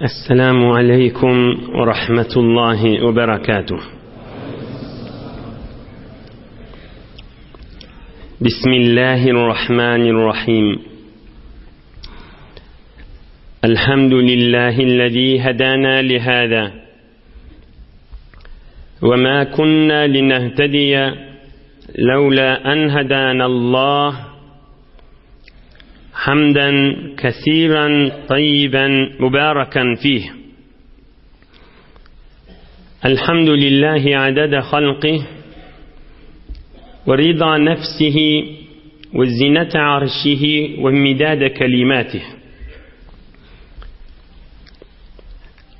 السلام عليكم ورحمة الله وبركاته. بسم الله الرحمن الرحيم. الحمد لله الذي هدانا لهذا وما كنا لنهتدي لولا أن هدانا الله، حمدا كثيرا طيبا مباركا فيه. الحمد لله عدد خلقه ورضا نفسه وزنة عرشه ومداد كلماته.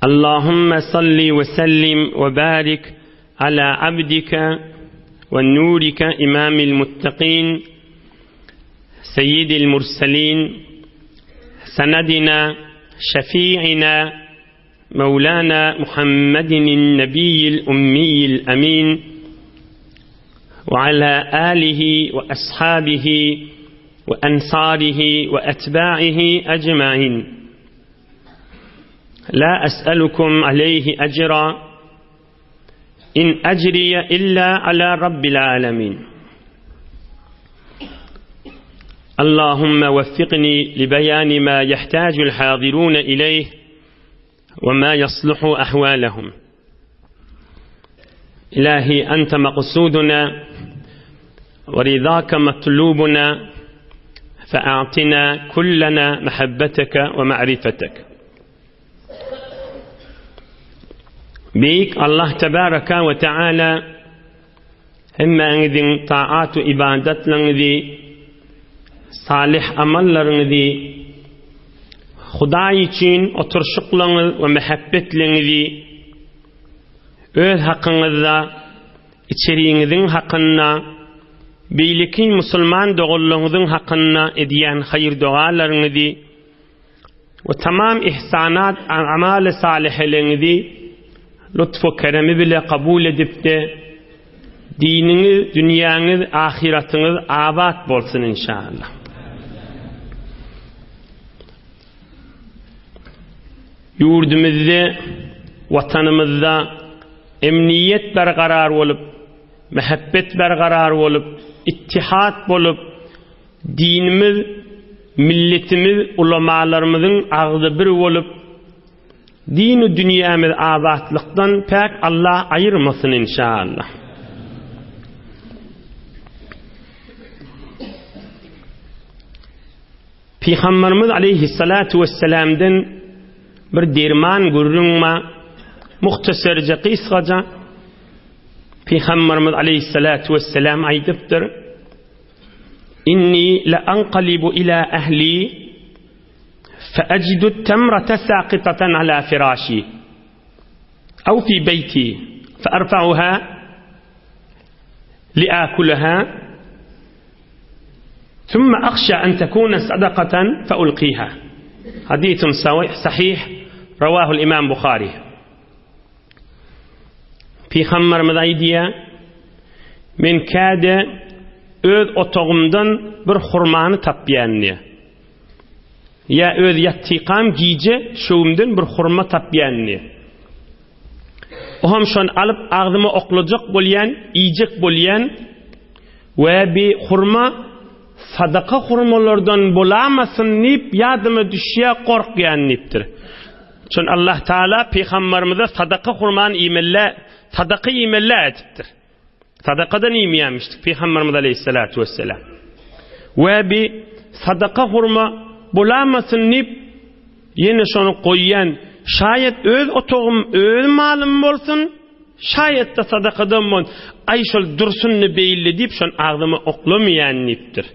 اللهم صل وسلم وبارك على عبدك ونورك إمام المتقين سيد المرسلين سندنا شفيعنا مولانا محمد النبي الأمي الأمين وعلى آله وأصحابه وأنصاره وأتباعه أجمعين. لا أسألكم عليه أجرا إن أجري إلا على رب العالمين. اللهم وفقني لبيان ما يحتاج الحاضرون إليه وما يصلح أحوالهم. إلهي أنت مقصودنا ورضاك مطلوبنا، فأعطنا كلنا محبتك ومعرفتك. بيك الله تبارك وتعالى هم أنذن طاعات إبادت لنذي salih amallarınızı Huday için oturuşuqlarınız ve mehabbetlerinizi öz hakkınızda, içeriğinizin hakkında, beylikin Müslüman doğulluğunuzun hakkında ediyen hayır dualarınızı ve tamam ihsanat, amal-i salihlerinizi lütfu keremi bile kabul edip de dininiz, dünyanız, ahiretiniz abat bolsun inşallah. Yurdumuzda, vatanımızda emniyet berqarar olup, mehabbet berqarar olup, ittihat bolup, dinimiz, milletimiz, ulamalarımızın ağzı bir olup, dini dünyamız abatlıktan pek Allah ayırmasın inşallah. Peygamberimiz aleyhissalatu vesselam'dan bir derman görünme muhtasarca kısaca Peygamberimiz aleyhissalatu vesselam aytıptır: inni la anqalibu ila ahli fa ajidu tamrata saqitatan ala firashi aw fi beyti fa arfa'uha li akulaha ثم أخشى أن تكون صدقة فألقيها. حديث صحيح رواه الإمام بخاري. في خمر مذايدية من كاد öz otağımdan bir hurmanı tapyanı ya öz yattiqam giyce şoğumdan bir hurma tapyanı oham şon alıp ağzıma oqlacak bolyan, iyicek bolyan ve bir hurma sadaka hurmalardan bulamasın nip yadıma düşüye korkyan niptir. Çünkü Allah Teala Peygamberimize sadaka hurmanı imelle, sadaka imelle etiptir. Sadakadan imeyemiştik Peygamberimiz Aleyhissalatu vesselam. Ve bir sadaka hurma bulamasın nip yine şonu koyyan, şayet öz otağım, öz malım olsun, şayet de sadakadan bol, ay şol dursununu beyilli deyip şon ağzıma oklamayan niptir.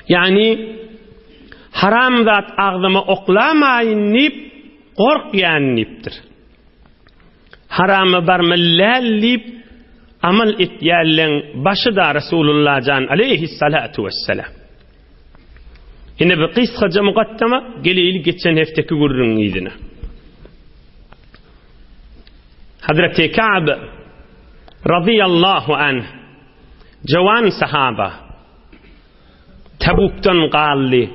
Yani haram zat ağzıma oklamayın nip korkyan niptir. Haramı barmallal nip amal etiyallen başı da Resulullah can aleyhissalatu vesselam. Yine bir kısaca mukaddama geleyli geçen hefteki görürün idine. Hazreti Ka'b radıyallahu anh cavan sahaba Tebuk'tan qalli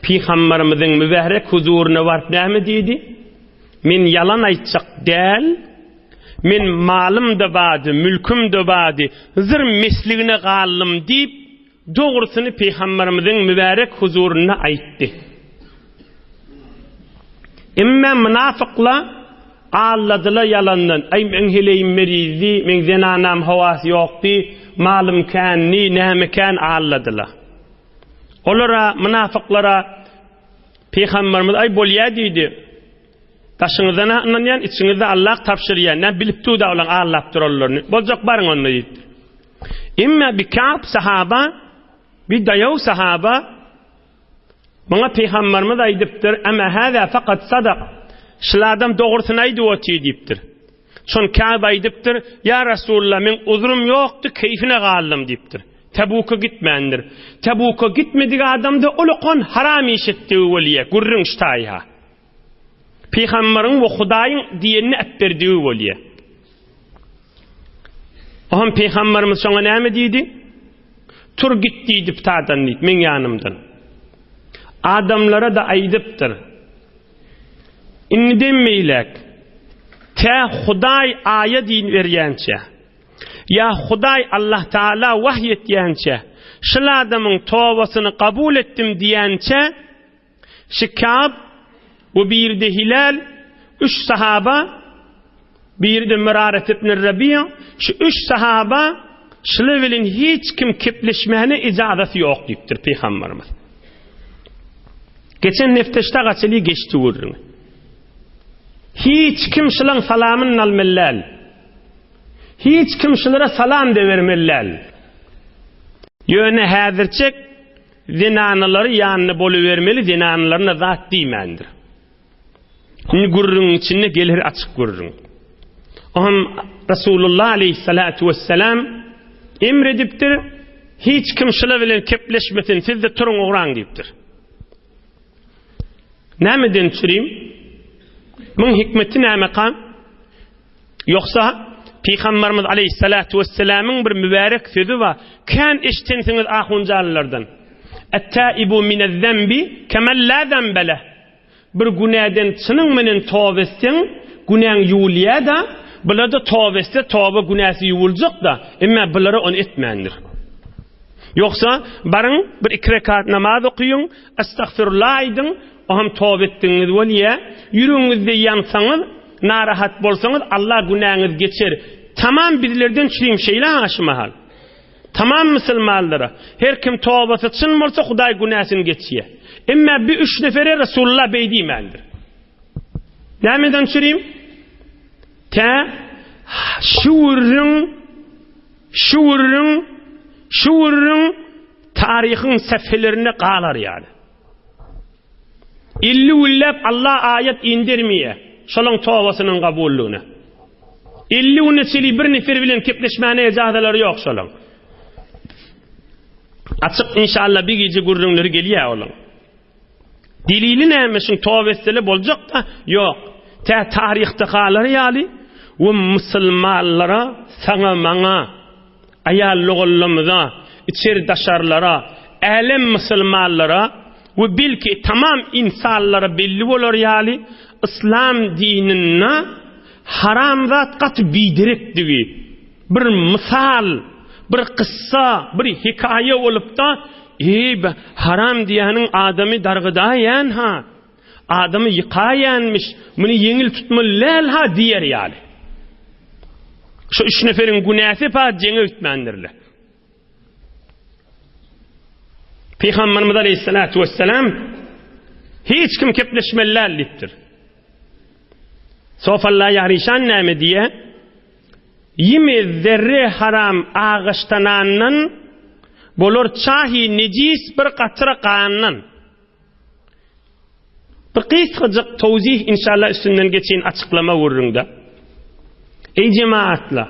Peygamberimizin mübarek huzuruna varıp näme diýdi? Men yalan aýtjak däl, men malym da bady, mülküm da bady, zır mesligine gallym diýip dogrusyny Peygamberimizin mübarek huzuruna aýtdy. Emma münafıklar ağladılar yalandan. Ay men heleyim merizi, men zenanam havas yoktu, malım kanni, näme kan ağladılar. Olara münafıklara Peygamberimiz ay bolýa diýdi. Taşyňyzdan anlayan içiňizde Allah tapşyrýar. Ne bilipdi da olan ağlap durarlarny. Boljak barın onu diýdi. Emma bi Ka'b sahaba, bi dayaw sahaba bana Peygamberimiz aýdypdyr, "Ama hada faqat sadaq." Şulardan dogrusyny aýdypdy diýipdir. Şon Ka'b aýdypdyr, "Ya Rasulullah, men uzurum ýokdy, keyfine gallym" diýipdir. Tabuka gitmendir. Tabuka gitmedik adamda ulukon haram işitdiği bolýar. Gurrun ştaýha. Peygamberin we Hudaýyň diýenini etdirdiği bolýar. Aham Peygamberimiz şoňa näme diýdi? Tur git diýip tadan diýip men ýanymdan. Adamlara da aýdypdyr. Inni demmeýlek. Ta Hudaý aýat diýin berýänçe. Ya Hudaý Allah Taala wahy etýänçe, şol adamyň tawbasyny kabul etdim diýänçe, Şikab we birde Hilal, 3 sahaba, birde Miraret ibn Rabi'a, şu 3 sahaba şol bilen hiç kim kepleşmäne ijazat ýok diýipdir Peygamberimiz. Geçen nefteşte gaçyly geçdi görüň. Hiç kim şolaň salamyny almellal. Hiç kim şolara salam de vermellal. Ýöne häzirçek zinanylary ýanyna boluvermeli, zinanylaryna zat diýmendir. Ni gurrun içinde gelir açık gurrun. Aham Resulullah aleyhissalatu vesselam emredipdir, hiç kim şola bilen kepleşmesin, siz de turun oğran diýipdir. Nämeden çüreyim? Bunun hikmeti näme kan? Yoksa Peygamberimiz aleyhissalatu vesselam'ın bir mübarek sözü var. Kan eşitensiniz ahuncalılardan. Et-taibu minez-zembi kemen la zembele. Bir günahdan çının menen tawba etsen, günahın yuwulýa da, bulada tawba etse tawba günahsy yuwuljak da, emma bulara onu etmendir. Yoksa barın bir 2 rekat namaz okuyun, estağfirullah aýdyň, aham tawba etdiňiz bolýa, ýüregiňizde ýansaňyz, narahat bolsaňyz Allah günahňyzy geçer. Tamam bizlerden çürüm şeyler aşmahal. Tamam musulmanlara. Her kim tawbasy çyn bolsa Hudaý günahyny geçýär. Emma bir 3 nefere Resulullah beýdimendir. Nämeden çürüm? Ta şuurun tarihin sefhelerini qalar yani. 50 ullap Allah ayet indirmiye. Şolaň tawbasynyň kabullygyna. 50 unnetili bir nefer bilen kepleşmäne ejazalary ýok şolaň. Açyk inşallah bir gece gurrunları gelýär olaň. Dilili näme şun tawba etsele boljak da ýok. Ta tarihde qalar ýaly we musulmanlara, saňa maňa, aýal lugullamyza, içer daşarlara, älim musulmanlara we bilki tamam insanlara belli bolar ýaly İslam dinine haram zat gat bidirekdigi. Bir misal, bir kıssa, bir hikaye olup da haram diýäniň adamy dargydaýan ha. Adamy ýykaýanmış, muny yeňil tutmalylar ha diýer ýaly. Şu 3 neferin günäsi pa jeňe ütmendirler. Peygamberimiz aleyhissalatu vesselam hiç kim kepleşmeler littir. Sofalla yarişan näme diye? Yimi zerre haram ağaçtananın bolur çahi necis bir qatra qannan. Bir qysgaçyk tawzih inşallah üstünden geçen açıklama wurrunda. Ey cemaatla,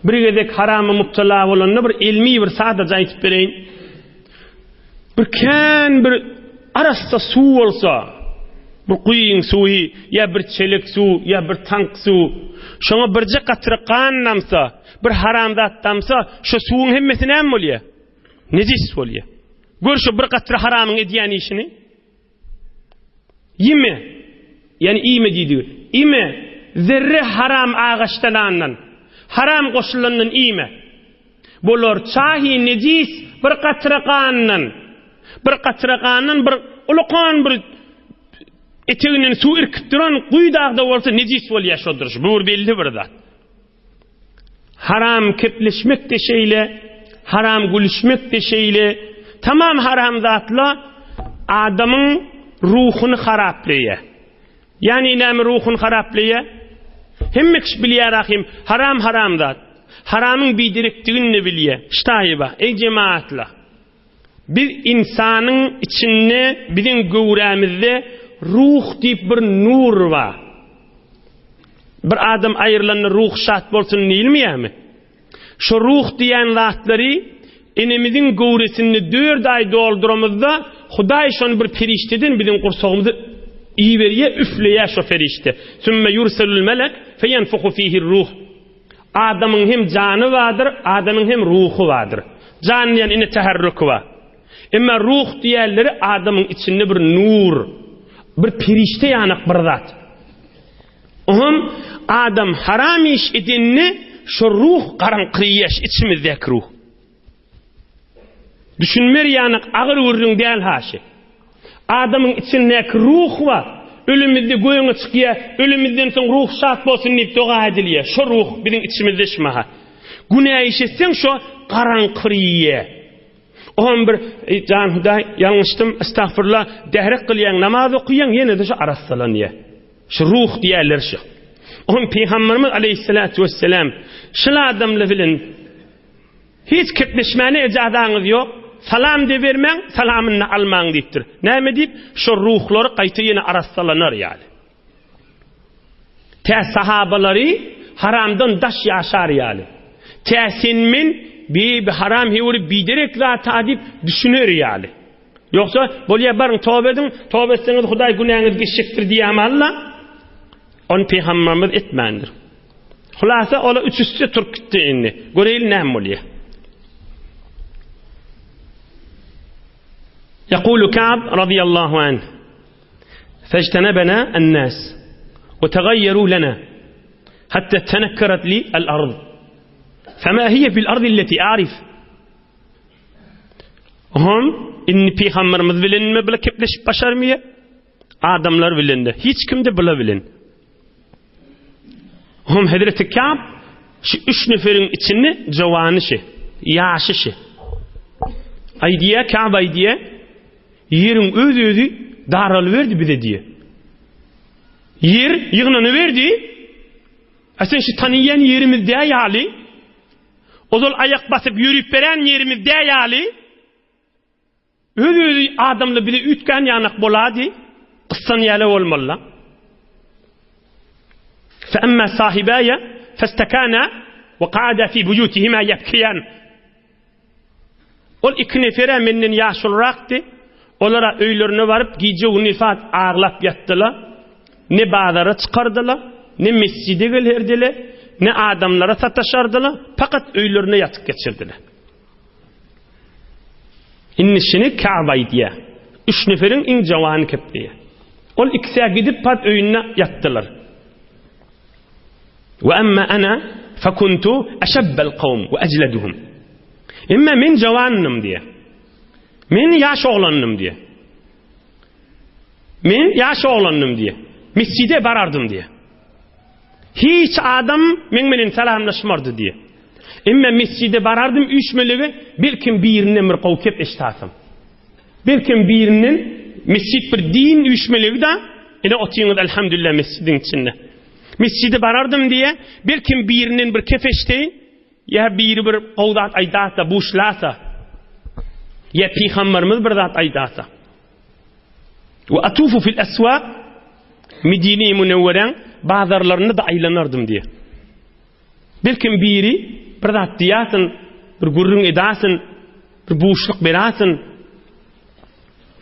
bir gezek haramy mubtala bolanna bir ilmi bir saada aýtyp bereýin. Bir kan bir arasta su bolsa, bir quýyň suwy, ya bir çelik su, ya bir tank su, şoňa birje gatyrgan namsa, bir haram zattamsa, şu suwuň hemmesi näme bolýar? Nejis bolýar. Gör şu bir gatyr haramyň edýän işini. Yeme, yani ime deydi. İme, zerre haram ağaçtalandan, haram koşulandan ime. Bolor çahi necis bir qatraqandan, bir uluqan bir eteğinin su irkittiren kuydağda olsa necis bol yaşadır. Bu belli bir zat. Haram kepleşmek de şeyle, haram gülüşmek de şeyle, tamam haram zatla adamın ruhunu haraplaya. Yani inam ruhunu haraplaya. Hemmek biliyarahim haram zat. Haramın bidiriktiğini biliye. Ştayba, ey cemaatla. Bir insanın içinde, bizim gövramizde ruh deyip bir nur var. Bir adam ayrılanı ruh şat bolsun neyilmiye mi? Şu ruh diyen zatları enemizin gövresini 4 ay dolduramızda Huday şonu bir perişteden bizim kursağımızı iyi veriye üfleye şu ferişte. Sümme yurselul melek feyenfuhu fihi ruh. Adamın hem canı vardır, adamın hem ruhu vardır. Can yani ine teherrük var. Ama ruh diğerleri adamın içinde bir nur, bir perişte yanak bir zat. Ohum adam haram iş edinni şu ruh karanqriyeş içimizdeki ruh. Düşünmer yanak ağır vurduğun değil haşi. Adamın içindeki ruh var. Ölümüzde göğüne çıkıyor, ölümüzden son ruh şart bolsun deyip dua ediliyor. Şu ruh bizim içimizde şmaha. Günah işetsen şu karanqriye. Ohum bir can Huday yanlıştım estağfurullah dehrek kılyan namaz okuyan yine de şu arassalanıyor. Şu ruh diyorlar şu. Ohum Peygamberimiz aleyhissalatu vesselam şula adamla bilin hiç kepleşmene ecadağınız yok. Salam de vermen, salamını alman deyiptir. Näme deyip? Şu ruhları qayta yine arassalanır yani. Te sahabaları haramdan daş yaşar yani. Te senmin bir haram hevuri biderek zata deyip düşünür yani. Yoksa bolya barın tövbe edin, tövbe etseniz Huday günahınız geçecektir diyem Allah. On Peygamberimiz etmendir. Hulasa ola üçüstü turk gitti inni. Göreyil näme bolya. يقول كعب رضي الله عنه فاجتنبنا الناس وتغيروا لنا حتى تنكرت لي الأرض فما هي في الأرض التي أعرف هم إن Peygamberimiz bilen mi bile kepleşip başarmıyor adamlar bilen de hiç kimde bile bilen هم Hazreti Ka'b şu 3 neferin içinde cavanı şey yaşı şey aydiye Ka'b aydiye yerin özü daral verdi bize diye. Yer yığınanı verdi. Aslında şu tanıyan yerimizde ayali. Ozol ayak basıp yürüyüp veren yerimizde ayali. Özü adamla bile ütken yanak boladı. Kıssan yale olmalı. فأما صاحبايا فاستكانا وقعدا في بيوتهما يبكيان. Ol iki nefere menden yaşılraktı. Olara öylerine varıp gece unifat ağlap yattılar. Ne bağlara çıkardılar, ne mescide gelirdiler, ne adamlara sataşardılar. Fakat öylerine yatıp geçirdiler. İnişini Ka'ba'ydı ya. 3 neferin in cavanı kepliye. Ol ikisiye gidip pat öyüne yattılar. Ve emma ana fekuntu eşebbel kavm ve ecleduhum. Ama men cavanım diye. Men yaş oğlanım diye. Men yaş oğlanım diye. Mescide barardım diye. Hiç adam menle selamlaşmardı diye. Ama mescide barardım 3 melege belki birinden bir kavkep eştasım. Belki birinin mescid bir din 3 melege de yine otuyunuz elhamdülillah mescidin içinde. Mescide barardım diye belki birinin bir kefeşte ya biri bir kavdat aydata buşlasa ya Peygamberimiz bir zat aydasa. Ve atufu fil aswaq Medine-i Münevveren bazarlarında da aylanırdım diye. Belki biri bir zat diyasın, bir gurrun edasın, bir boşluk berasın.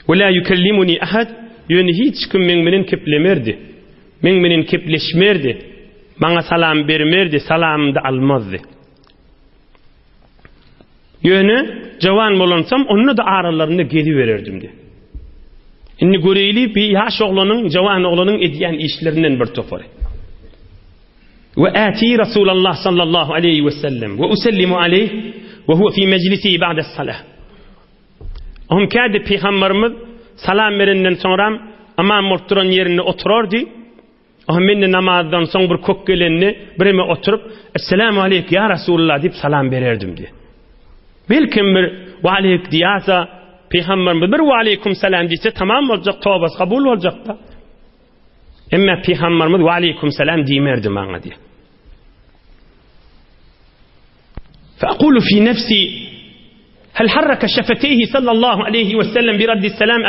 Ve la yukellimuni ahad yani hiç kim menen keplemerdi. Menen kepleşmerdi. Bana salam vermerdi, salamı da almazdı. Yani cavan bolansam onu da aralarında geri verirdim diye. Inni göreyli bir yaş oğlanın, cavan oğlanın ediyen işlerinden bir topar. Ve ati Resulullah sallallahu aleyhi ve sellem ve usellimu aleyh ve huve fi meclisi ba'des salah. Ahum kâde Peygamberimiz salam verenden sonra amam oturan yerine otururdu. Ahum minni namazdan son bir kok gelenini birime oturup Esselamu aleyk ya Resulullah deyip salam verirdim diye. Belkim bir ve aleyk diyasa Peygamberimiz bir ve aleykum selam diyse tamam olacak, tövbesi kabul olacak da. Ama Peygamberimiz ve aleykum selam demerdi bana diye. فأقول في نفسي هل حرك شفتيه صلى الله عليه وسلم برد السلام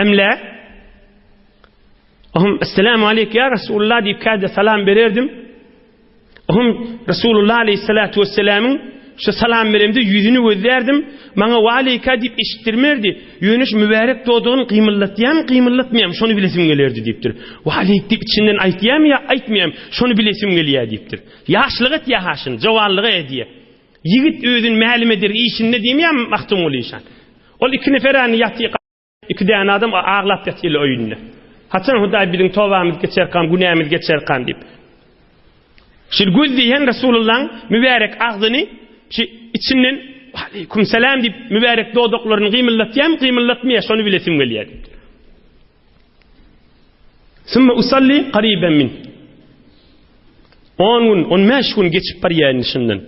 أم لا؟ هم السلام عليك يا رسول الله deyip kâde salam verirdim. هم Resulullah aleyhissalatu vesselam'ın şu salam verimde yüzünü gözlerdim. Bana ve aleyka deyip işittirmerdi. Yönüş mübarek doğduğun kıyımıllatıyam, kıyımıllatmayam. Şunu bilesim gelirdi deyiptir. Ve aleyk deyip içinden aytıyam ya aytmayam. Şunu bilesim geliyor deyiptir. Yaşlık et ya haşın, cavallığı ediye. Yigit özün mehalimedir, işin ne diyeyim ya mahtum ol işan. Ol iki neferani yatıyı iki tane adam ağlap yatıyla oyunla. Hasan huday bilin tovamız geçer kan, günahımız geçer kan deyip. Şimdi gözleyen Resulullah'ın mübarek ağzını içinden aleyküm selam deyip mübarek doğduklarını kıyımıllatıyam, kıyımıllatmaya şunu bilesim geliyor. Sümme usalli qariben min. 10 gün, 15 gün geçip var yani şimdiden.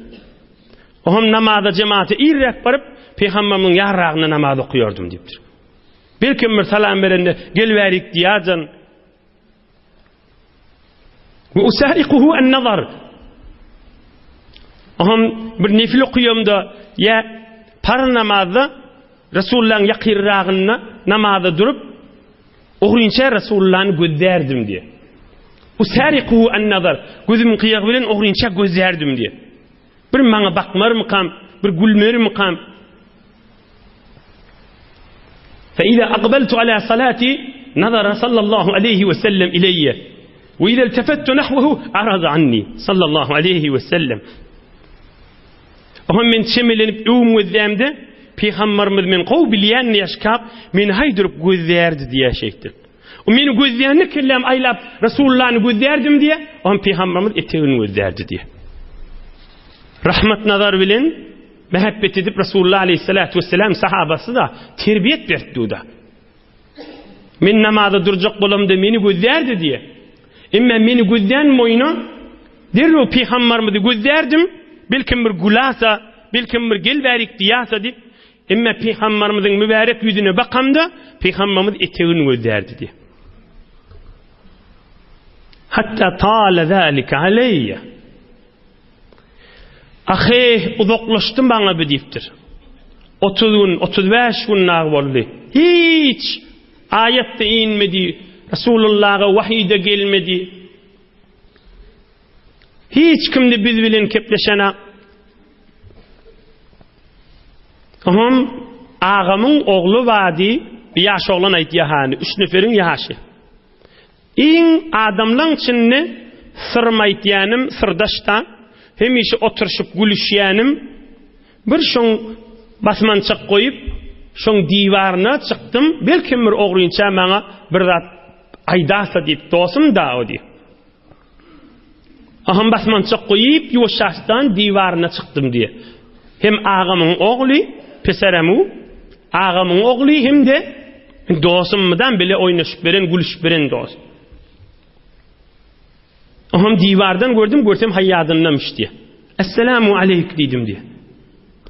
Ohum namazda cemaate irrek barıp Peygamber'in yarrağına namaz okuyordum deyiptir. Belki bir salam verende gelverik diyacan. Ve usarikuhu en nazar. Ohum bir nefil okuyumda ya par namazda Resulullah'ın yakirrağına namazda durup oğrinçe Resulullah'ını gözlerdim diye. Usarikuhu en nazar. Gözüm kıyak bilen oğrinçe gözlerdim diye. Bir bana bakmar mıkam, bir gülmer mıkam. فإذا أقبلت على صلاتي نظر صلى الله عليه وسلم إلي وإذا التفت نحوه أعرض عني صلى الله عليه وسلم. Ohum men çemelenip öğüm gözlemde Peygamberimiz men qov bilyen yaşkap men haydırıp gözlerdi diye şeydir. O meni gözleyenni kellem aylap Resulullah'ını gözlerdim diye ohum Peygamberimiz eteğini gözlerdi diye. Rahmet nazar bilen mehabbet edip Resulullah aleyhissalatu vesselam sahabası da terbiyet verdi da. Men namazda duracak bolamda meni gözlerdi diye. Ama meni gözden moyunu derro Peygamberimizi gözlerdim. Belkim bir gulasa, belkim bir gelverik diyasa deyip ama Peygamberimizin mübarek yüzüne bakamda Peygamberimiz eteğini gözlerdi diye. Hatta taala zalika aleyye. Ahey uzaklaştım bana bir deyiptir. 30 gün, 35 gün nağ oldu. Hiç ayette inmedi. Resulullah'a vahiy de gelmedi. Hiç kimde biz bilen kepleşene. Ahım ağamın oğlu vadi bir yaş oğlan ayt yahani. 3 neferin yaşı. İn adamlan içinde sırmaytyanım sırdaşta. Hem işi oturuşup gülüşyenim. Bir şun basmançak koyup şun divarına çıktım. Belki bir oğruyunca bana bir zat aydasa deyip dostum da o diye. Aham basmançak koyup yuvuşastan divarına çıktım diye. Hem ağamın oğlu peseremu, ağamın oğlu hem de dostumdan bile oynaşıp veren, gülüşüp veren dost. Aham divardan gördüm hayyadınlamış diye. Esselamu aleyk dedim diye.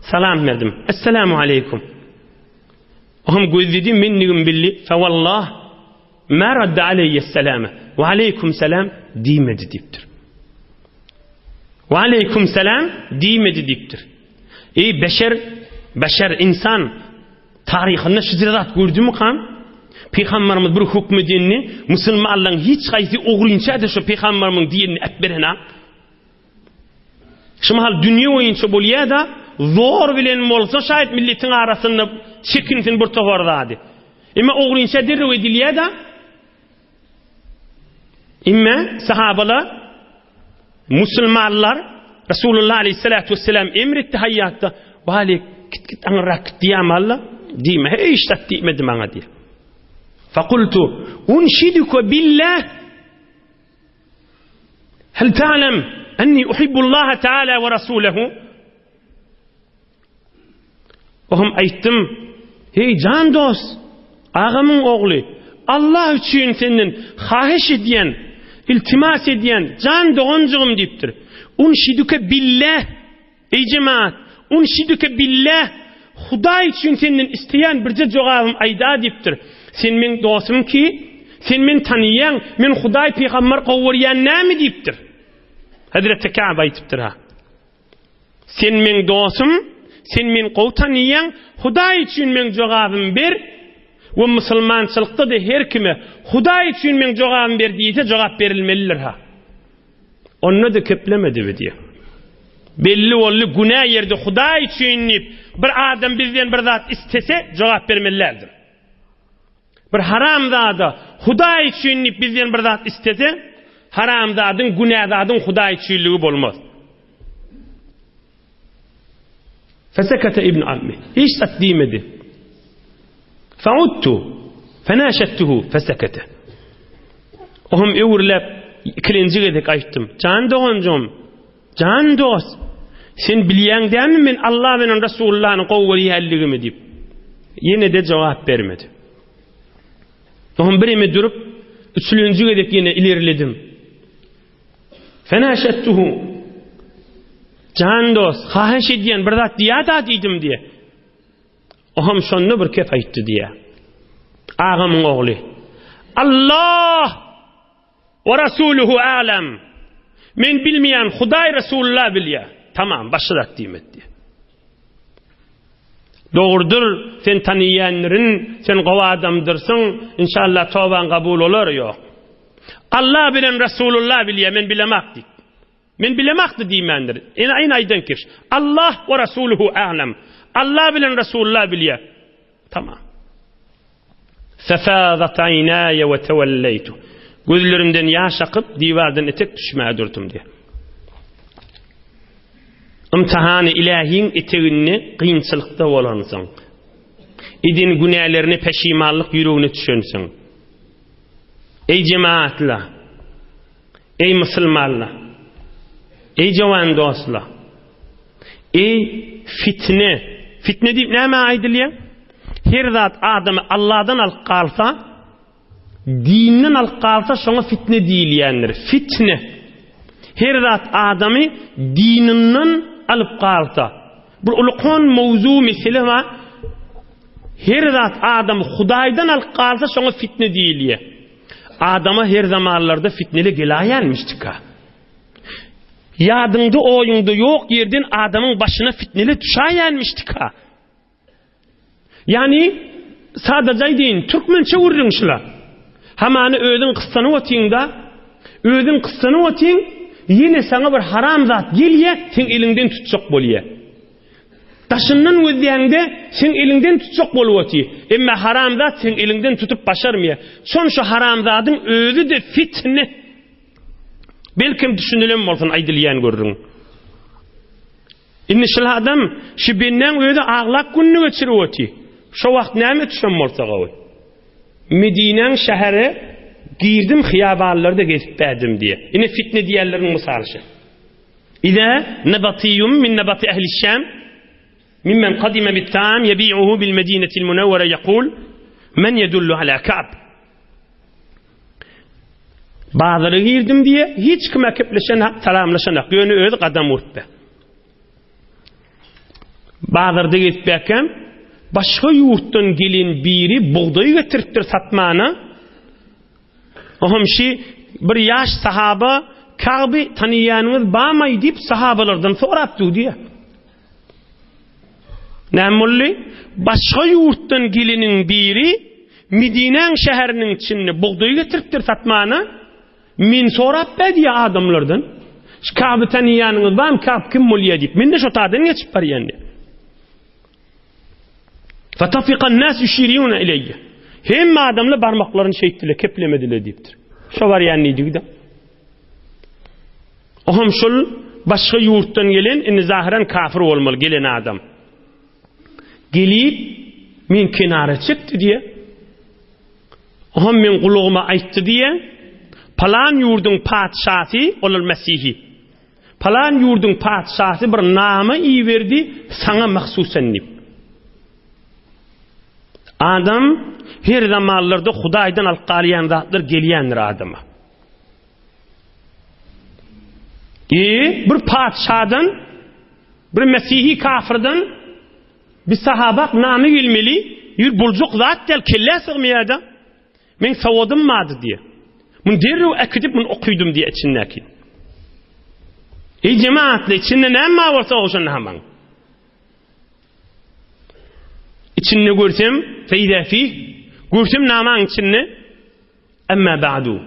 Salam verdim. Esselamu aleykum. Aham gözledim minnigim billi. Fevallah ma radda aleyhisselame. Ve aleykum selam demedi deyiptir. Ve aleykum selam demedi deyiptir. Beşer insan tarihinde şizirat gördü mü kan? Peygamberimiz bir hükmedini Müslümanların hiç kaysi oğruyunca da şu Peygamberimiz dinini etberena. Şimdi hal dünya oyuncu boluya da zor bilen olsa şayet milletin arasında çekinsin bir tohordadı. Ama oğruyunca derru ediliye da ama sahabalar Müslümanlar Resulullah aleyhissalatu vesselam emretti hayatta vali git anrak diyem Allah diyeme hiç tak diyemedi bana diye. Fakultu unshiduka billah hal ta'lem enni uhibbullaha ta'ala ve rasulehu. Ohum aytdım, hey can dost, ağamın oğlu, Allah üçün senden hahiş ediyen, iltimas ediyen can doğuncugum deyiptir. Unshiduka billah, ey cemaat, unshiduka billah, Huday üçün senden isteyen birce jogabym ayda deyiptir. Sen men dostum ki, sen men taniyan, men Huday peygamber gowuryan näme deyiptir. Hazreti Ka'ba aytiptir ha. Sen men dostum, sen men gow taniyan, Huday üçün men jogabym ber. Ve musulmançılıkta da her kime Huday üçün men jogabym ber diýse jogap berilmelidir ha. Onu da köplemedi bi diye. Belli bolly günah yerde Huday üçün bir adam bizden bir zat istese jogap bermelilerdir. Bir haram zada Huday üçün bizden bir zat istese haram zadın günah zadın Huday üçünligi bolmaz. Fesakata ibn ammi. Hiç sat diýmedi. Fa'udtu fanashattuhu fasakata. Ohum öwürläp ikinji gedek aýtdym. Can doganjum, can dost, sen bilýäňdämi men Allah bilen Rasulullah'yň gowurýanligimi diýip. Yine de jogap bermedi. Ohum birimi durup üçüncü gedek yine ileriledim. Fanashattuhu, can dost, hahiş edýän bir zat diýada diýdim diye. Ohum şonda bir kep aýtdy diye. Ağamyň ogly. Allah ve Rasuluhu a'lam. Men bilmeýän Huday Rasulullah bilýär. Tamam, başladak diýmet diye. Doğrudur, sen taniýanlaryň, sen gowa adamdyrsyň, inşallah tawban kabul olar ýok. Allah bilen Rasulullah bilýär, men bilemek diýip. Men bilemekdi diýmendir. Ayna aýdan kirş. Allah ve Rasuluhu a'lam. Allah bilen Rasulullah bilýär. Tamam. Fafadat aynaya ve tewelleytu. Gözlerimden yaş akıp divardan etek düşmeye durdum diye. İmtihanı ilahiyin eteğini kıyınçılıkta olansın. İdin günahlerini peşimanlık yüreğine düşünsün. Ey cemaatla, ey Müslümanla, ey cavan dostla, ey fitne deyip näme aýdylýar? Her zat adamy Allah'dan alyp galsa, dinden alyp galsa şoňa fitne diýilýändir. Fitne. Her zat adamy dininden alyp galsa. Bu ulukon mawzu mesele wa her zat adam Hudaýdan alyp galsa şoňa fitne diýilýär. Adama her zamanlarda fitneli gelaýanmışdyk. Yadyňda oýuňda ýok ýerden adamyň başyna fitneli düşäýänmişdik. Yani sadece deyin Türkmençe urrunşlar. Hamany özüň kıssany otyňda, özüň kıssany otyň, yine sana bir haram zat gelýär, sen elinden tutjak bolýar. Taşyndan ödýäňde sen elinden tutjak bolup otýar. Emma haram zat sen elinden tutup başarmýar. Şon şu haram zatyň özü de fitne. Belkim düşünülen bolsun aýdylýan görürüň. Inşal adam şu benden öýde aglak günni geçirip otýar. Şu wagt näme düşen bolsa gawy. Medineň şäheri girdim hiyabanlarda gezip berdim diye. Ine fitne diýerleriň misaly. İza nabatiyum min nabati ahli Şam mimmen qadima bit-ta'am yabi'uhu bil Medinetil Munawwara yaqul men yedullu ala Ka'b. Bazıları girdim diye hiç kime kepleşen, salamlaşan, yönü öz qadam urtdu. Bazıları da gitberken başka yurtdan gelin biri buğdayı getiripdir satmana. Ohum şi bir yaş sahaba Ka'by taniýanyňyz barmy diýip sahabalardan sorapdy diye. Näme başka yurtdan gelinin biri Medineň şäheriniň içinde buğdayı getiripdir satmana. Min sorap diye adamlardan. Ka'by taniýanyňyz barmy? Ka'b kim bolýar diýip. Men de şo tadan geçip barýandy. Fatafiqa an-nas yushiruna ilayya. Hem adamlar barmaklaryny şeýtdiler, keplemediler diýipdir. Şo barýandy diýdi. Ohum şol başga ýurtdan gelen, indi zahiren kafir bolmaly gelen adam. Gelip min kenara çykdy diye. Ohan men kulağıma aytdı diye palan yurdun padşahı olal Mesihi. Palan yurdun padşahı bir namı iyi verdi sana mahsusen dip. Adam her zamanlarda Hudaydan alqaliyan zatlar geliyendir adama. Bir padşahdan, bir Mesihi kafirdan bir sahabak namı gelmeli, yür bulcuk zat del kelle sığmayada. Men savadım madı diye. Mun derru akidip mun okuydum diye içindeki. Ey cemaatle içinde ne ma varsa olsun hemen. İçinde görsem feyda fi görsem naman içinde amma ba'du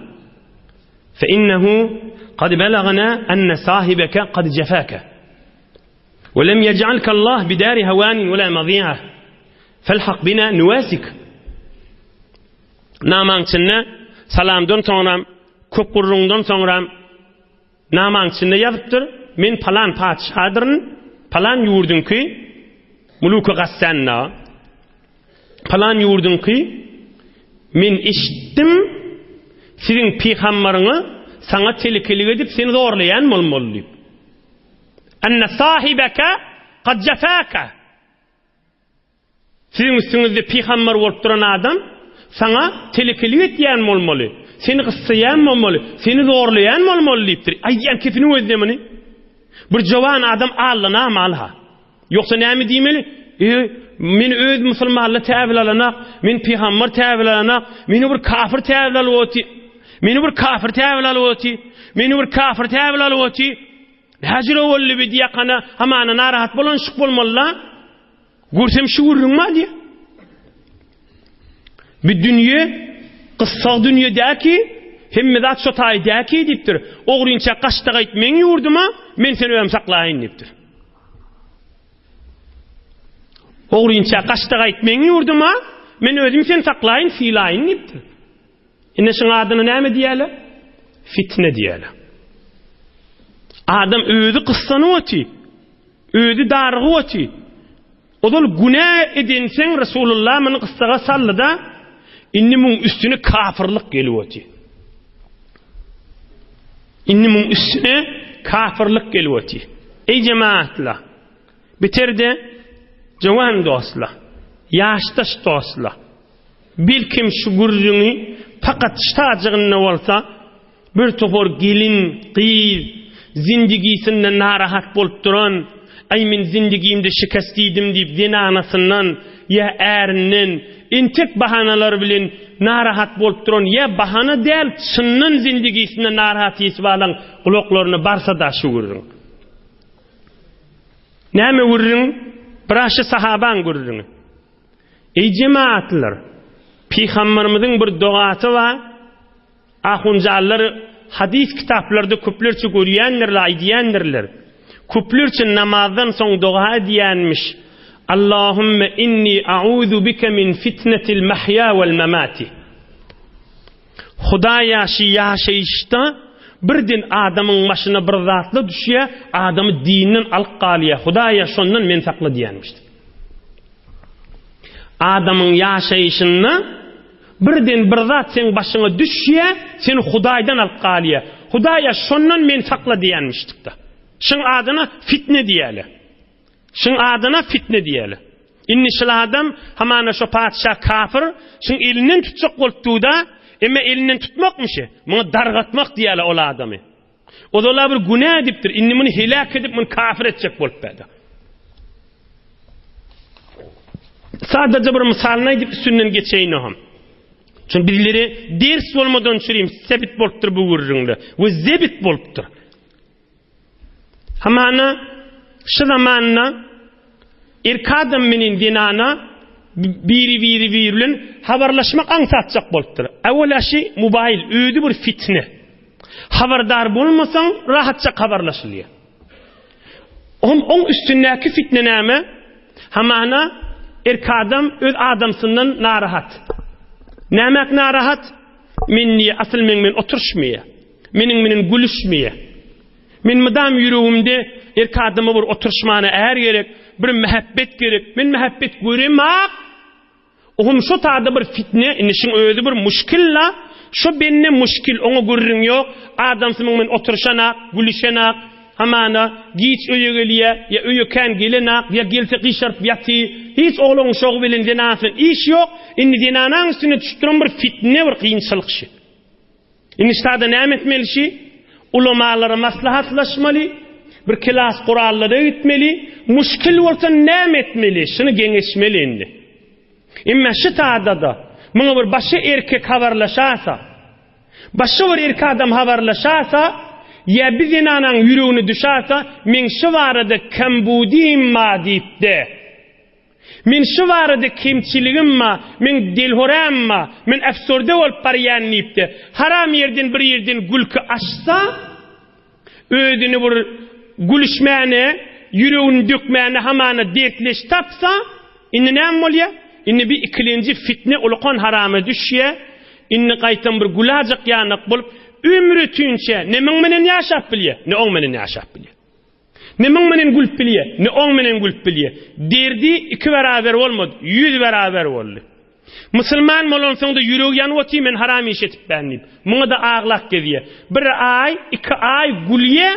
fe innehu kad belagna enne sahibeke kad cefake ve lem yec'alke Allah bidari hevanin ve la madiyah felhaq bina nuvasik. Naman içinde salamdan sonra köpkurrundan sonra naman içinde yazıptır. Men palan padşahadırın palan yurdun ki muluku gassanna palan yurdun ki men işittim sizin peygamberiniz sana telikeli edip seni zorlayan molmol deyip enne sahibeke kad cefaka sizin üstünüzde peygamber olup duran adam sana telikeli etyen molmoli seni kıssayan molmoli seni zorlayan molmoli deyiptir. Ay diyen kefini özdemini bir cavan adam Allah'ına malha yoksa ne mi diyemeli men öz musulmanla täbil alanak men peygamber täbil alanak meni bir kafir täbil alwati meni bir kafir täbil alwati meni bir kafir täbil alwati hajira wolli bi diyaqana hamana narahat bolan şık bolmalla görsem şu urunma diye bir dünya kıssa dünyadaki hemmedat şotaydaki diptir oğrunça qaştaga etmen yurduma men seni öm saklayın diptir. Oğrunça qaştaga etmen yurduma men özüm sen saklayın fiilayın diptir. Ine şun adını näme diýäler? Fitne diýäler. Adam özü kıssany öti, özü dargy öti. Odol günah edinsen Resulullah meni kıssaga sallı da inni mun üstüne kafirlik gelýär. Inni mun üstüne kafirlik gelýär. Ey cemaatler, biterde cawan dostlar, yaşdaş dostlar, bilkim şu gurrunu fakat ştajygyny bolsa bir topor gelin, qiz, zindigisinden narahat bolup duran, ay men zindigimde şikastiydim diýip zinanasından ya ärinden intek bahanalar bilen narahat bolup duran ya bahana däl çynnyň zindigisinden narahat ýesip alan gulaklaryny barsa da şu gurrun. Näme gurrun? Biraşy sahaban gurrun. Ey cemaatler, Peygamberimizin bir duasy var. Ahunjallar hadis kitaplarda köplerçe görýändirler, aýdýandirler. Köplerçe namazdan soň dua diýänmiş. Allahümme inni a'udhu bika min fitnetil mahya vel mamati. Hudaýa şi ýaşaýyşda birdin adamyň başyna bir zatly düşýä, adamy dininden alyp galýa. Hudaýa şondan men sakla diýänmişdir. Adamyň ýaşaýyşyny birdin bir zat sen başyna düşýä, seni Hudaýdan alyp galýa. Hudaýa şondan men sakla diýänmişdir. Şun adyna fitne diýäler. Şun adyna fitne diýäler. Inni şol adam hamana şo padşah kafir, şun elinden tutjak bolupdyda, emme elinden tutmakmyşy? Muňa dargatmak diýäler ol adamy. Odalar bir günah edipdir. Inni muny helak edip muny kafir etjek bolup bädi. Sadece bir misalyny aýdyp üstünden geçeýin oham. Çünki bizleri ders bolmadan çüreyim, sebit bolupdyr bu gurrunda. Bu zebit bolupdyr. Hamana şu zamanna erkadam menin dinana biri habarlaşmak ansatjak bolupdyr. Awalaşy mobil öýdi bir fitne. Habardar bolmasaň rahatça habarlaşylýar. On üstündäki fitne näme? Hamana erkadam öz adamsyndan narahat. Nämek narahat? Minni asl men oturşmaya. Menin gülüşmeye. Men madam ýüregimde erkadama bir oturşmany äher gerek, bir mehabbet gerek. Men mehabbet göremek. Ohum şu taada bir fitne, inişin özü bir muşkilla, şu benne muşkil, onu görürün yok, adamsımın oturuşanak, gülüşanak, hamana, giç öye geliye, ya öyeken gelenak, ya gelse qişarp yatı, hiç oğlun şoğu bilin denasın, iş yok, inni denanan üstüne düştürün bir fitne, bir kıyınçılık şey. İniş taada ne etmeli şey? Ulamalara maslahatlaşmalı, bir kilas kuralları gitmeli, muşkil olsa ne etmeli, şunu genişmeli indi. İmme şu taada da, bana bir başı erkek haberlaşasa, başı bir erkek adam haberlaşasa, ya biz inanan yüreğini düşarsa, min şu varada kembudiyim ma deyip de, min şu varada kimçiliğim ma, min dilhoram ma, min efsurde ol parayan deyip de, haram yerden bir yerden gülkü açsa, ödünü bir gülüşmeyene, yüreğini dökmeyene hamana dertleş tapsa, inni ne amolya? İnni bir ikilinci fitne ulukon harama düşüye, inni qaytan bir gulacak yanak bulup, ömrü tünçe, ne menen yaşap bilye, ne on menen yaşap bilye. Ne menen gülp bilye, ne on menen gülp bilye. Derdi iki beraber olmadı, 100 beraber oldu. Müslüman molon sonunda yüreği yanı oti men haram iş etip benliyim. Muna da ağlak gediye. Bir ay, 2 ay gülye,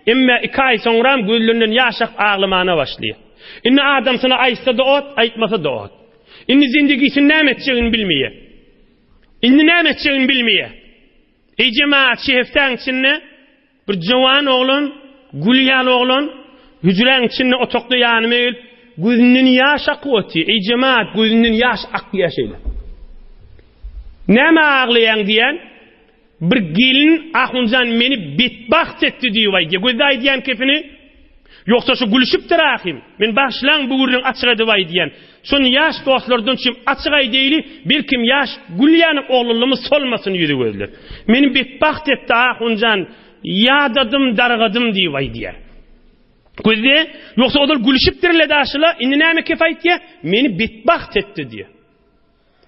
emme 2 ay sonram güllünden yaşak ağlamana başlıyor. İnni adam sana aysa da ot, aytmasa da ot. İnni zindigisini ne edeceğini bilmeye. İnni ne edeceğini bilmeye. Ey cemaat şeheften içinde bir cavan oğlun, gülyan oğlun, hücren içinde otokta yanıma gelip, gözünün yaş akı oti. Ey cemaat gözünün yaş akı yaşayla. Ne mi ağlayan diyen? Bir gelin ahuncan beni bitbaht etti diyor vay diye. Gözde diyen kefini, yoksa şu gülüşüptir ahim. Men başlan buğurun açıqadı vay diyen. Son yaş dostlardan çim açıqay deyli, bir kim yaş gülyanıp oğlulumu solmasın yüzü gözler. Meni bitbaht etti ahuncan, yadadım dargadım diye vay diye. Gözde, yoksa odal gülüşüptirle daşıla, inni neyme kefayt diye, meni bitbaht etti diye.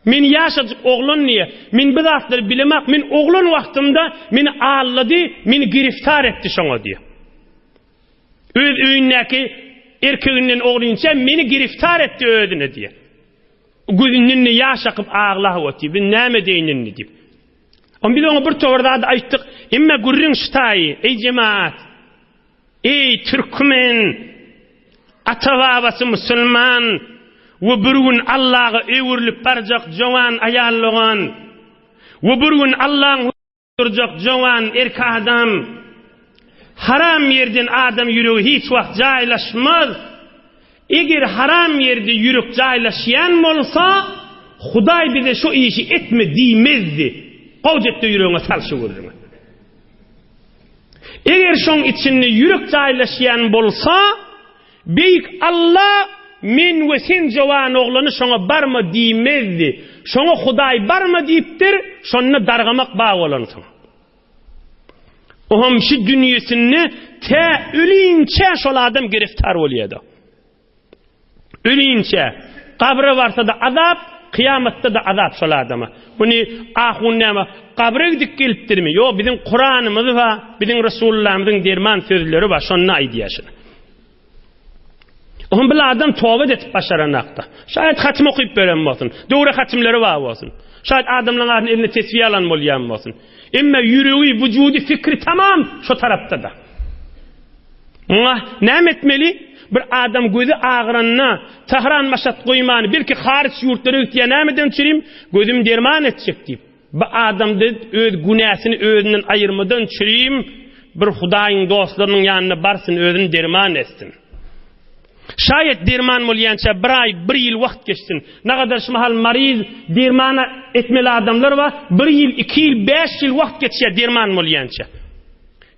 Men yaşacık oğlun niye? Men bidatları bilemek, men oğlun vaktimde meni ağladı, meni giriftar etti şuna diye. Öz öyündeki erkeğinden oğluyunca meni giriftar etti ödüne diye. Gözünün yaşakıp ağlahu oti, ben neyme deyinini deyip. Ama biz ona bir toğırda da ayttık, imme gurrin ştayi, ey cemaat, ey Türkmen, atavabası Müslüman, ve bir gün Allah'a öwürlüp barjak jowan ayallığın, ve bir gün Allah'ın duracak jowan erkek adam, haram yerden adam yüreği hiç vakt caylaşmaz. Eğer haram yerde yürek caylaşyan olsa, Huday bize şu işi etme diymezdi. Qavcette yüreğine salşı vurduğunu. Eğer şun içinde yürek caylaşyan bolsa, büyük Allah men ve sen cavan oğlanı şuna barma diymezdi. Şuna Huday barma deyiptir, şuna dargamak bağ olanı sana. Oham şu dünyasını te ölüyünçe şol adam giriftar oluyordu. Ölüyünçe. Kabre varsa da azap, kıyamatta da azap şol adama. Bunu ahun nema, kabre gidip geliptir mi? Yo, bizim Kur'an'ımız var, bizim Resulullah'ımızın derman sözleri var, şunun aydiyasını. Oham bir adam tövbe etip başaranakta. Şayet hatim okuyup böyle olsun. Doğru hatimleri var olsun. Şayet adamların eline tesviye alan olyan olsun. Emme yüreği, vücudu, fikri tamam şu tarafta da. Ne etmeli? Bir adam gözü ağıranına, Tahran maşat koymanı, bir ki hariç yurtları ütüye ne eden çüreyim, gözüm derman edecek deyip. Bu adam da öz günahsını özünden ayırmadan çüreyim, bir Hudayın dostlarının yanına barsın, özünü derman etsin. Şayet derman molyança bir ay, 1 yıl vakt geçsin. Ne kadar şimahal mariz dermana etmeli adamlar var. 1 yıl, 2 yıl, 5 yıl vakt geçiyor derman molyança.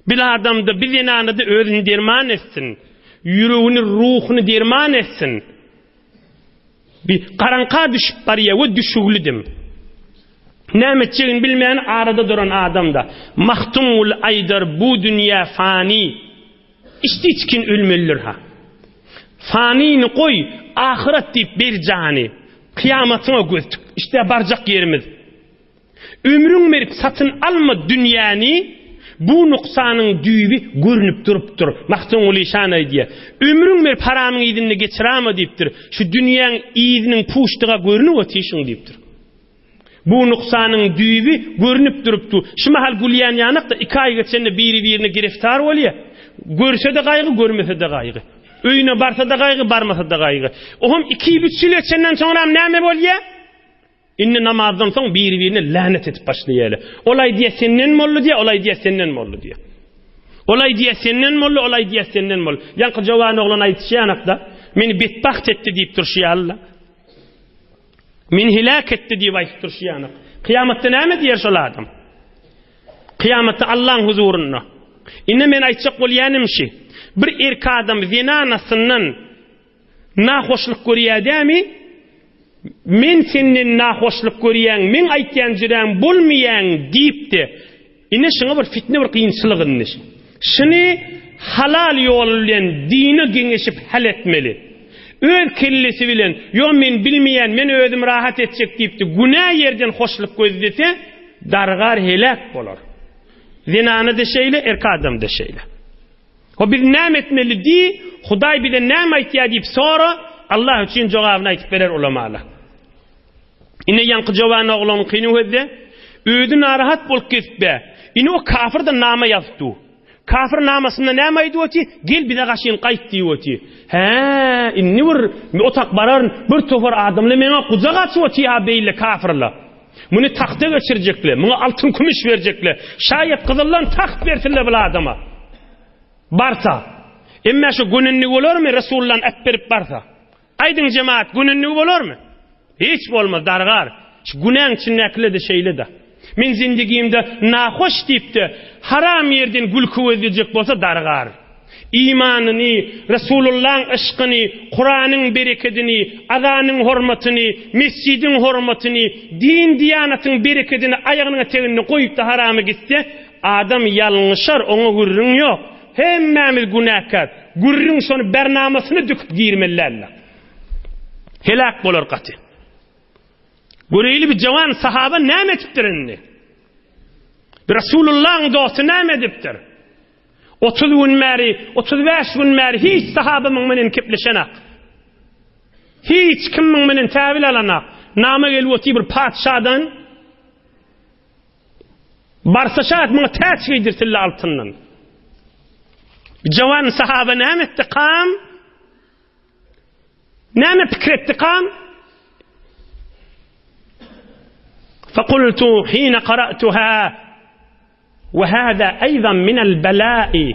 Bir adam da bir zinanı da özünü derman etsin. Yüreğini, ruhunu derman etsin. Bir karanlığa düşüp bariye ve düşüglüdüm. Ne edeceğini bilmeyen arada duran adam da. Mahtumul aydır bu dünya fani. İşte içkin ölmelidir ha. Fanini koy, ahiret deyip bir cani. Kıyametine göztük. İşte barcak yerimiz. Ömrün verip satın alma dünyanı, Bu nuksanyň düýbi görünüp durupdyr. Maktum ulişan aýdy. Ömrüň bir paramyň ýedinde geçirama diýipdir. Şu dünýäň ýediniň puşdyga görünüp ötýüşiň diýipdir. Bu nuksanyň düýbi görünüp durupdy. Şu mahal gulýan ýanykda 2 aý geçende biri-birine giriftar bolýar. Görse de gaýgy, görmese de gaýgy. Öýüne barsa da gaýgy, barmasa da gaýgy. Ohum 2-3 ýyl geçenden soňra näme bolýar? Inni namazdan soň biri-birine lanet etip başlaýarlar. Olay diýe senden mollu diýe, olay diýe senden mollu diýe. Olay diýe senden mollu, olay diýe senden mollu. Ýa-ni jowan oglan aýtýanakda, meni betbaht etdi diýip durşýarlar. Meni hilak etdi diýip aýtyp durşýanak. Kıyamatda näme diýer şol adam? Kıyamatda Allahyň huzurunda. Inne men aýtjak bolýanymşy, bir erki adam zina nasyndan nahoşluk görýärmi? Men senden nahoşluk görýän, men aýtýan jirän bolmaýan diýipdi. Ine şuna bir fitne bir kynçylygyny. Şunu halal ýol bilen dini geňeşip hal etmeli. Öz kellesi bilen, yo men bilmeýän, men özüm rahat etjek diýipdi. Günah ýerden hoşluk gözlese, dargar helak bolar. Zinany da şeýle, erki adam da şeýle. O biz näme etmeli di, Hudaý bilen näme aýtýar diýip sonra Allah üçin jogabyny aýtyp berer ulamalar. Ine ýanky jowan oglanyň kyny öwde, öýdü narahat bolup ketdi. Ine o kafir da nama ýazdy. Kafir namasynda näme aýdy öti? Gel bize gaşyn gaýt diýip öti. He, inni bir otak barar, bir tofar adamla meni kuzak açyp öti ha beýle kafirler. Muni taxta geçirecekler, muna altın kumuş verecekler. Şayet kızıllan taxt versinler bu adama. Barsa, emme şu gününlük olur mu? Resulullah'ın et berip barsa. Aydın cemaat gününlük olur mu? Hiç olmaz, dargar. Şu günahın içindekile de şeyle de. Men zindigimde nahoş deyip de haram yerden gülkü edecek bolsa dargar. İmanını, Resulullah'ın aşkını, Kur'an'ın bereketini, azanın hormatını, mescidin hormatını, din diyanatın bereketini ayağının eteğine koyup da haramı gitse, adam yalınışar, ona gurrun yok. Hemmemiz günahkar. Gurrun sonu bernamasını döküp giyirmelilerle. Helak bolur katı. Göreyli bir cavan sahaba näme etipdir inni? Bir Resulullah'ın dostu näme edipdir? 30 gün meri, 35 gün meri hiç sahabamın menen kepleşenak. Hiç kimmin menen täwil alanak. Nama gelweti bir padşadan barsa şahat mına täç giydirtille altından. Cawan sahaba näme etdi qam? Näme pikir etdi qam? فقلت حين قرأتها وهذا أيضا من البلاء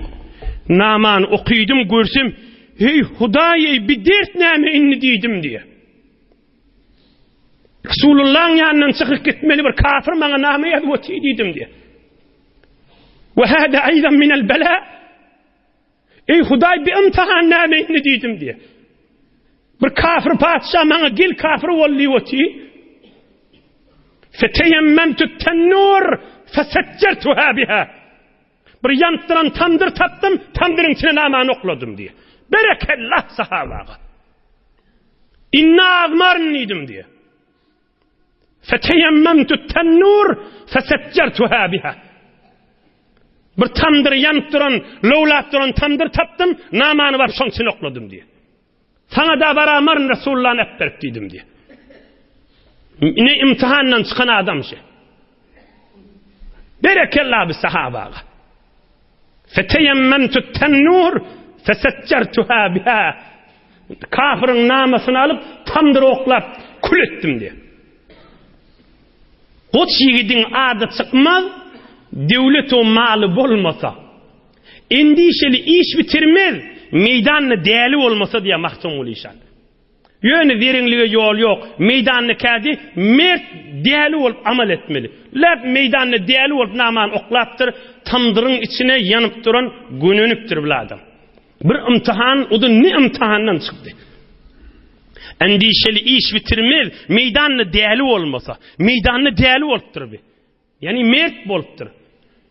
نامان أقيدم قرسم هي Hudaýy bir dert näme inni diýdim diye. Resulullah'ın yanından çıkıp gitmeli bir kafir bana näme ýazyp diýdim diye. وهذا أيضا من البلاء Hudaý bir imtihan näme inni diýdim diye. Bir kafir padşah bana gel kafir bolýy فَتَيَمَّمْتُ التَّنُّورِ فَسَجَّرْتُهَا بِهَا Bir yantıran tandır tattım, tandırın içine naman okladım diye. Berekellah sahabağa. İnna azmarnıydım diye. فَتَيَمَّمْتُ التَّنُّورِ فَسَجَّرْتُهَا بِهَا Bir tandır yantıran, lowlattıran tandır tattım, namanı var şon içine okladım diye. Sana da baramarın Resulullah'ın etberip dedim diye. Ne imtihandan çıkan adam şey. Berekellah bir sahabağa. Feteyemmemtu tennur feseccertuha biha. Kafirin namasını alıp tandır oklap kül ettim diye. Koç yiğidin adı çıkmaz, devlet o malı bolmasa, endişeli iş bitirmez, meydanlı değerli olmasa diye mahtum oluşan. Yönü verinliğe yol yok. Meydanını kadi mert değerli olup amal etmeli. Lep meydanını değerli olup naman oklaptır. Tandırın içine yanıp duran gününüptür bu adam. Bir imtihan, o da ne imtihandan çıktı? Endişeli iş bitirmez. Meydanını değerli olmasa. Meydanını değerli oluptur bir. Yani mert boluptur.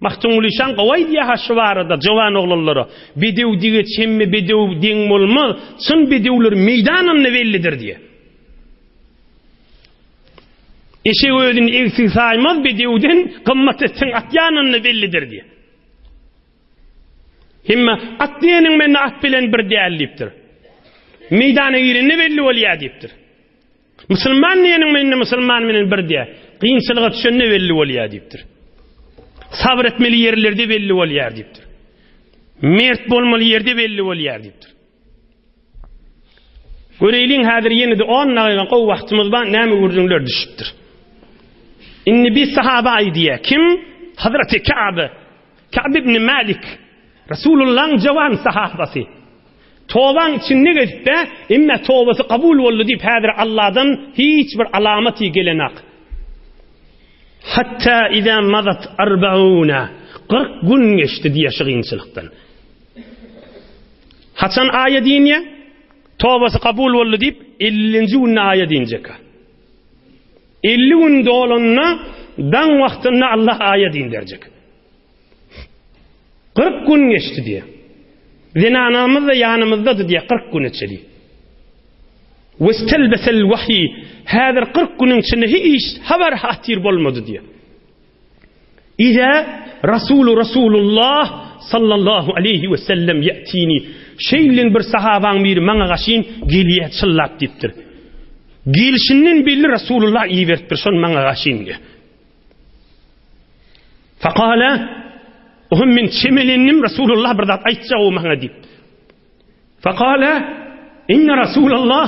Mahtum ulişan qaway diye haşvarada cavan oğlanlara bedev diye çemme bedev deng bolmaz çın bedewler meydanını bellidir diye. Eşe özün eksik saymaz bedewden qımmat etsin atyanını bellidir diye. Himma at diyenin menne at bilen bir değerliptir. Meydana girenini belli olya diptir. Müslüman diyenin menne Müslüman menen bir değer. Kıyınçılığa düşenine belli olya diptir. Sabretmeli yerlerde belli olya diptir. Mert bolmalı yerde belli olya diptir. Göreylin hadir yeni de 10 nagigan qow wagtymyz bar näme gördüňler düşüpdir. İnni bir sahaba diye kim? Hazreti Ka'b ibn Malik. Resulullah'ın jawan sahabası. Toban içinde geçip de imme tobası kabul boldy diýip hadir Allah'dan hiç bir alamati gelenak. Hatta iza madat 40 gün geçti diye şıgynçylykdan. Haçan ayet diýinýe tobası kabul boldy diýip 50-nji günde ayet diýinjek. 50 gün dolanyna dan wagtyna Allah ayet indirjek. 40 gün geçti diye. Zinanamız da yanımızdadır diye 40 gün içeri. Vestelbesel vahiy. Hadir 40 günün içinde hiç haber hatir bolmadı diye. İza Resulullah sallallahu aleyhi ve sellem ya'tini. Şeylin bir sahaban bir maňa gaşyn geliye çyllap dipdir. Gelişinden belli Resulullah iyi veripdir şon maňa gaşyn diye. Faqala وهم من شملهم رسول الله برضات أيتشاو مهدي فقال إن رسول الله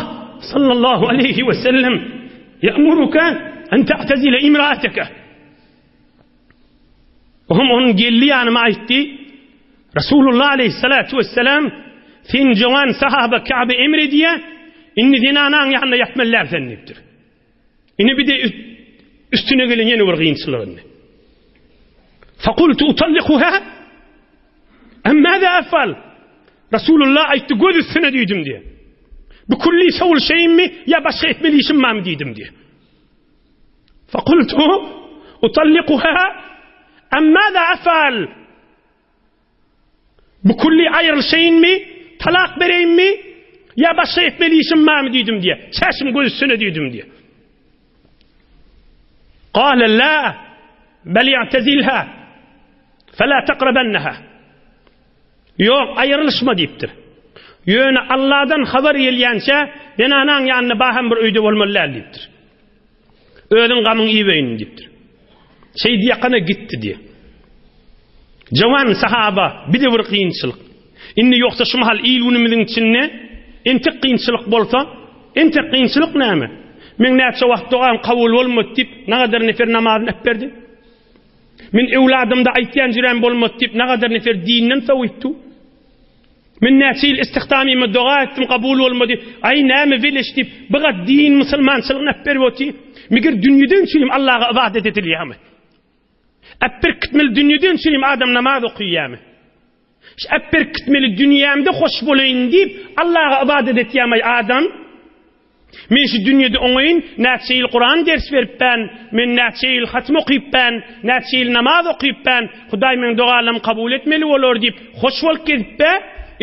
صلى الله عليه وسلم يأمرك أن تعتزل امرأتك وهم قال لي أنا ما عيتي رسول الله عليه الصلاة والسلام فين جوان صحابة كعب إمري ديا إن دينانا يعني يحمل الله ذنبتر إن بدي استنقلن ينورغين سلغن فقلت أطلقها أم ماذا أفعل رسول الله أي تقول السنة ديدم دي بكل سول شيء يا بشيت مليش ما مديدم دي فقلت أطلقها أم ماذا أفعل بكل عير شيء طلاق بريم يا بشيت مليش ما مديدم دي شاشم قول السنة ديدم دي قال لا بل يعتزلها فلا تقربنها yok ayrılışma deyiptir. Yöne Allah'dan haber gelýänçe denanan ýanyna baham bir öýde bolmalylar deyiptir. Özüň gamyň iýbeýin deyiptir. Şey diýakana gitdi diye. Jawan sahaba bir de bir kıyınçylyk. Inni ýoksa şu mahal iýlünimiziň içinde ente kıyınçylyk bolsa, ente kıyınçylyk näme? Men näçe wagt duam kabul bolmady diýip nägadar nefer namazyny öpberdi. Min evladımda aytyan jiren bolmadı deyip ne kadar nefer dininden savuyttu. Min näçil istihdamymy dua etdim kabul bolmady. Ay näme veleş deyip buga din musulmançylygyny öpberwoti. Migir dünýeden çylim Allah'a ibadet edilýärmi? Öpber kitmeli dünýeden çylim adam namaz okuyýärmi? Öpber kitmeli dünýämde hoş bolaýyn deyip Allah'a ibadet etýärmi adam? Men şu dünyada oňaýyn näçe ýyl Kur'an ders beripben, men näçe ýyl hatm okuypben, näçe ýyl namaz okuypben, Hudaý men dogalarym kabul etmeli bolar diýip hoş bolup gelipbe,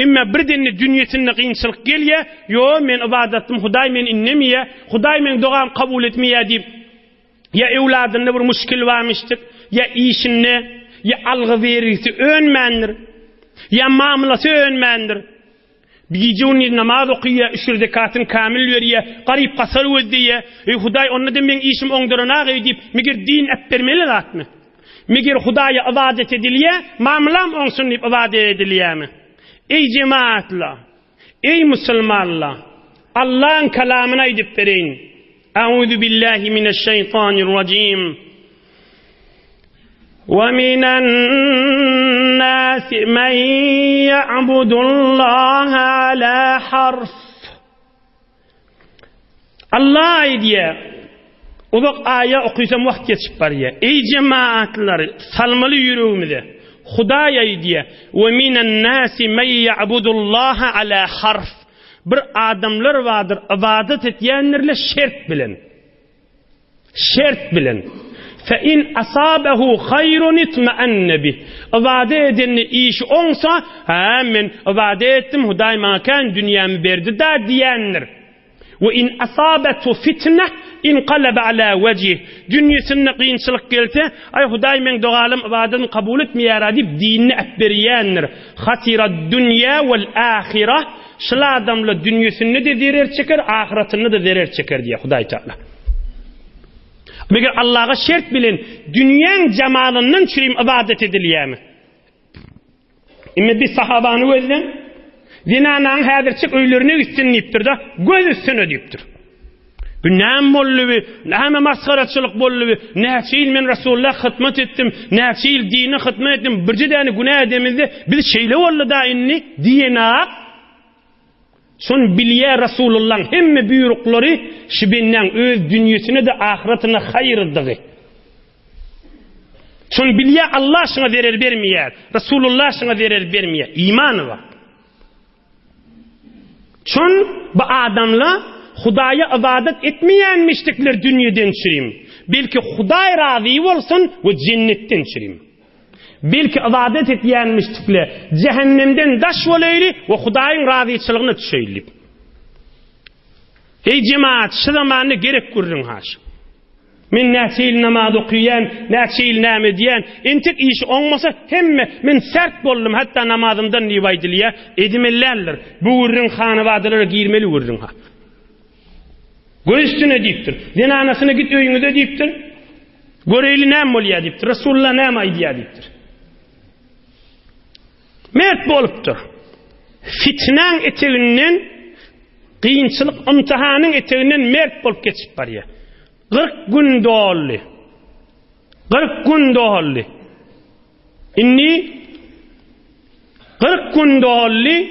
emma birdenni dünýesinde kynçylyk gelýe, yo men ibadatym Hudaý men innemiýe, Hudaý men dogam kabul etmeýär diýip ya ewladynda bir müşkil barmyşdyk, ya işinde, ya algy berisi önmendir, ya mamlasy önmendir. Bigijuni namaz okuýa, 3 rekatyn kamil berýär, garyp gasar öddiýär. Hudaý onda da men işim oňdurana diýip, migir din öpbermeli zatmy? Migir Hudaýa ibadet edilýär, mamlam oňsun diýip ibadet edilýärmi? Ey cemaatlar, ey musulmanlar, Allah'ın kelamına edip bereyin. Euzu billahi mineşşeytanirracim. وَمِنَ النَّاسِ مَنْ يَعْبُدُ اللّٰهَ عَلَى حَرْفٍ Allah diye uzak aya okuysam vakit geçip var ya. Ey cemaatleri salmalı yüreğimde Hudaýa diye وَمِنَ النَّاسِ مَنْ يَعْبُدُ اللّٰهَ عَلَى حَرْفٍ bir adamlar vardır ibadet etýänlerle şert bilen فَاِنْ أَصَابَهُ خَيْرٌ اِطْمَأَنَّ بِهِ ibadet edeni iş olsa men ibadet ettim Hudaý maňa dünyamy berdi da diýenler. Ve in asabatu fitne inqalaba ala vecih. Dünyasında kıyınçılık gelse, ay Huday men doğalım ibadetini kabul etmeyer deyip dinini etberiyenler. Hatira dünya vel ahire. Şıla adamla dünyasını da derer çeker, ahiretini de derer çeker diye Huday Teala. Meğer Allah'a şert bilin, dünyanın cemalından çürüyüm ibadet ediliyemi. İmme bir sahabanı özlen, zinanın hadirçik öylerine üstünleyiptir da, göz üstüne deyiptir. Bu neyem bolluvi, neyem maskaraçılık bolluvi, neyçil men Resulullah hıtmet ettim, neyçil dini hıtmet ettim, bir cidani günah edemizde, bir şeyle ollu da inni, diyena, son bilye Resulullah'ın hemme büyürükleri, şibinden öz dünyasını da ahiretine hayırdığı. Son bilye Allah şuna verir vermeyer, Resulullah şuna verir vermeyer, imanı var. Son bu adamla, Hudaya ibadet etmeyenmiştikler dünyadan çürüyüm. Belki Huday razı olsun ve cennetten çürüyüm. Belki ibadet etmeyenmiştikler cehennemden daş olaylı ve Hudayın razıçılığına düşeyli. Ey cemaat, şu zamanı gerek görürün haş. Men näçil namaz okuyan, näçil näme diyen, entik iş olmasa hemme men sert boldum hatta namazımdan nivaydiliye edimellerler. Bu urun hanıvadılara girmeli urun ha. Göğüstüne deyiptir. Zinanasına git öyünüze deyiptir. Göreyli näme bolýar deyiptir. Resulullah näme aýdýar deyiptir. Mert bolupdur. Fitnen eteginden, kıyınçılık imtihanın eteginden mert bolup geçip barýar. 40 gün dolly. 40 gün dolly. Inni 40 gün dolly.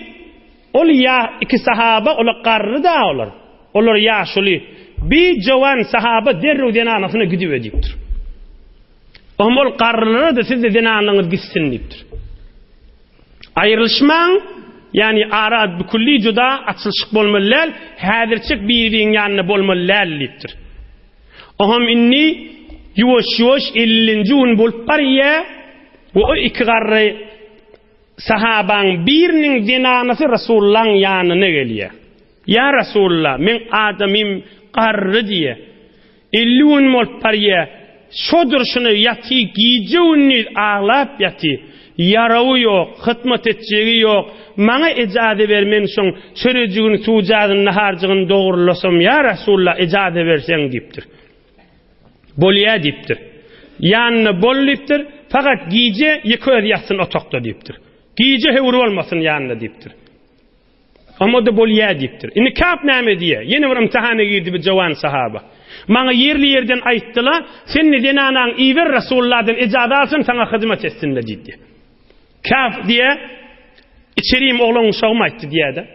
Ol ya iki sahaba ola qarry da olar. Olar yaşly. Bir jowan sahaba derrew denanasına gidip edipdir. Ol qarrylara da siz de denananyňyz gitsin dipdir. Ayrılışman, yani arad bukulli juda açılışık bolmalylar, häzirçik bir-biriň ýanyna bolmalylar dipdir. Oham inni yuwaş 50-nji gün bolup barýa, bu iki garry sahabaň biriniň denanasy Resulullah'ın ýanyna gelýär. Ya Resulullah, men adamym qarry diye. 50 gün bolup barýa, şodur şunu ýaty giýjewni ağlap ýaty. Yarağı yok, hıtmat etçeği yok. Mana ecade vermen şoň çörejigini, sujagyny, naharjygyny dogrulasam ya Resulullah ecade versen dipdir. Bolýa dipdir. Ýanyna bollypdir, fakat giýje ýeker ýatsyn otokda dipdir. Giýje hewr bolmasyn ýanyna dipdir. Amma da bolýa dipdir. Indi Ka'b näme diýe? Ýene bir imtihana girdi bir jowan sahaba. Maňa yerli yerden aýtdylar, sen denanaň iýer Resulullah'dan ejade alsyn, sana hyzmat etsinler diýdi. Ka'b diye içeriyim oğlan uşağıma etti diye de.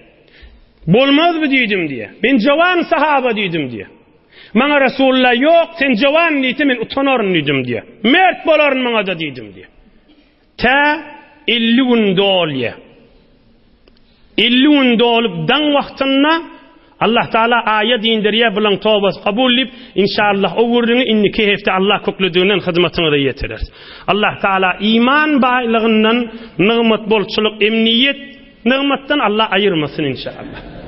Bolmaz mı diýdim diye. Ben cavan sahaba diýdim diye. Maňa Resulullah yok, sen cavan diýdi, men utanaryn diýdim diye. Mert bolaryn maňa da diýdim diye. Ta 50 gün dolýa. 50 gün dolup dan wagtyna Allah Taala ayet indirýär bilen tawbas kabul edip inşallah o wurduny inni kehefde Allah köklüdüğünden hyzmatyny da ýeterer. Allah Taala iman baýlygyndan nigmat bolçuluk emniyet nigmatdan Allah ayırmasın inşallah.